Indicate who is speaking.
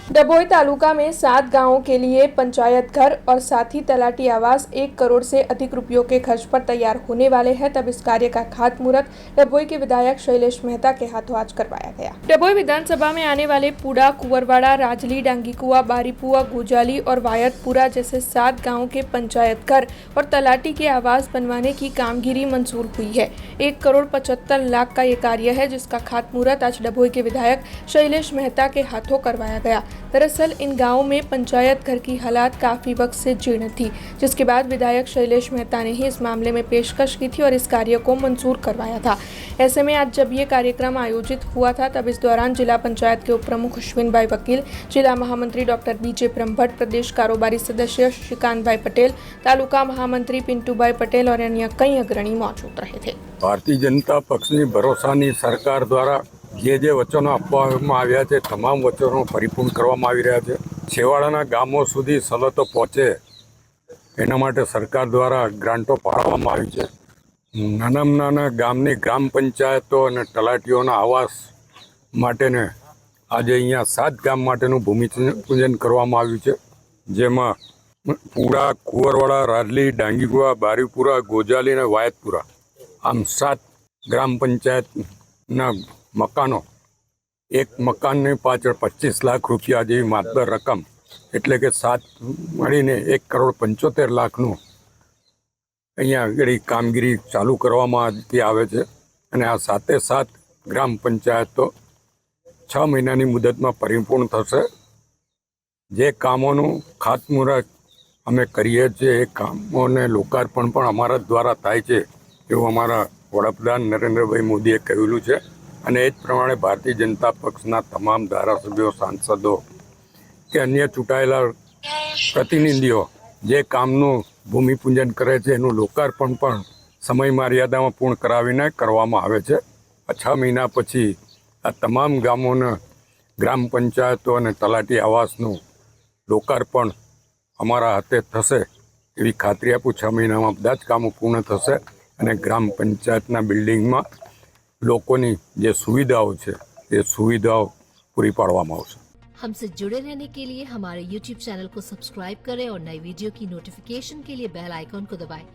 Speaker 1: डभोई तालुका में 7 गांवों के लिए पंचायत घर और साथ ही तलाटी आवास 1 करोड़ से अधिक रुपयों के खर्च पर तैयार होने वाले हैं। तब इस कार्य का खातमुहूर्त डभोई के विधायक शैलेश मेहता के हाथों आज करवाया गया। डभोई विधानसभा में आने वाले पुड़ा, कुंवरवाड़ा, राजली, डांगीकुआ, बारीपुआ, गोजाली और वायतपुरा जैसे 7 गाँवों के पंचायत घर और तलाटी के आवास बनवाने की कामगिरी मंजूर हुई है। 1 करोड़ 75 लाख का ये कार्य है, जिसका खातमुहूर्त आज डभोई के विधायक शैलेश मेहता के हाथों करवाया गया। दरअसल इन गांवों में पंचायत घर की हालात काफी वक्त से जीर्ण थी, जिसके बाद विधायक शैलेश मेहता ने ही इस मामले में पेशकश की थी और इस कार्य को मंजूर करवाया था। ऐसे में आज जब ये कार्यक्रम आयोजित हुआ था, तब इस दौरान जिला पंचायत के उप प्रमुख अश्विन भाई वकील, जिला महामंत्री डॉक्टर बीजे ब्रह्मभट्ट, प्रदेश कारोबारी सदस्य शशिकांत भाई पटेल, तालुका महामंत्री पिंटू भाई पटेल और अन्य कई अग्रणी मौजूद रहे थे।
Speaker 2: भारतीय जनता पक्षनी भरोसानी सरकार द्वारा જે વચનો આપવામાં આવ્યા છે તમામ વચનો પરિપૂર્ણ કરવામાં આવી રહ્યા છે। છેવાડાના ગામો સુધી સવલતો પહોંચે એના માટે સરકાર દ્વારા ગ્રાન્ટો ફાળવવામાં આવી છે। નાનામાં નાના ગામની ગ્રામ પંચાયતો અને તલાટીઓના આવાસ માટેને આજે અહીંયા 7 ગામ માટેનું ભૂમિપૂજન કરવામાં આવ્યું છે, જેમાં પુડા, કુંવરવાડા, રાજલી, ડાંગીકુવા, બારીપુરા, ગોજાલી અને વાયતપુરા આમ 7 ગ્રામ પંચાયતના મકાનો, એક મકાનની પાછળ 25 લાખ રૂપિયા જેવી માતબર રકમ, એટલે કે 7 મળીને 1 કરોડ 75 લાખનું અહીંયા આગળ કામગીરી ચાલુ કરવામાં આવે છે। અને આ સાથે 7 ગ્રામ પંચાયતો 6 મહિનાની મુદતમાં પરિપૂર્ણ થશે। જે કામોનું ખાતમુહૂર્ત અમે કરીએ છીએ એ કામોને લોકાર્પણ પણ અમારા દ્વારા થાય છે એવું અમારા વડાપ્રધાન નરેન્દ્રભાઈ મોદીએ કહેલું છે। અને એ જ પ્રમાણે ભારતીય જનતા પક્ષના તમામ ધારાસભ્યો, સાંસદો કે અન્ય ચૂંટાયેલા પ્રતિનિધિઓ જે કામનું ભૂમિપૂજન કરે છે એનું લોકાર્પણ પણ સમય મર્યાદામાં પૂર્ણ કરાવીને કરવામાં આવે છે। 6 મહિના પછી આ તમામ ગામોના ગ્રામ પંચાયતો અને તલાટી આવાસનું લોકાર્પણ અમારા હાથે થશે એવી ખાતરી આપું। 6 મહિનામાં બધા જ કામો પૂર્ણ થશે અને ગ્રામ પંચાયતના બિલ્ડિંગમાં लोगों जो सुविधाओं है ये सुविधाओं पूरी पाड़वामां आवशे।
Speaker 3: हमसे जुड़े रहने के लिए हमारे YouTube चैनल को सब्सक्राइब करें और नई वीडियो की नोटिफिकेशन के लिए बेल आइकॉन को दबाएं।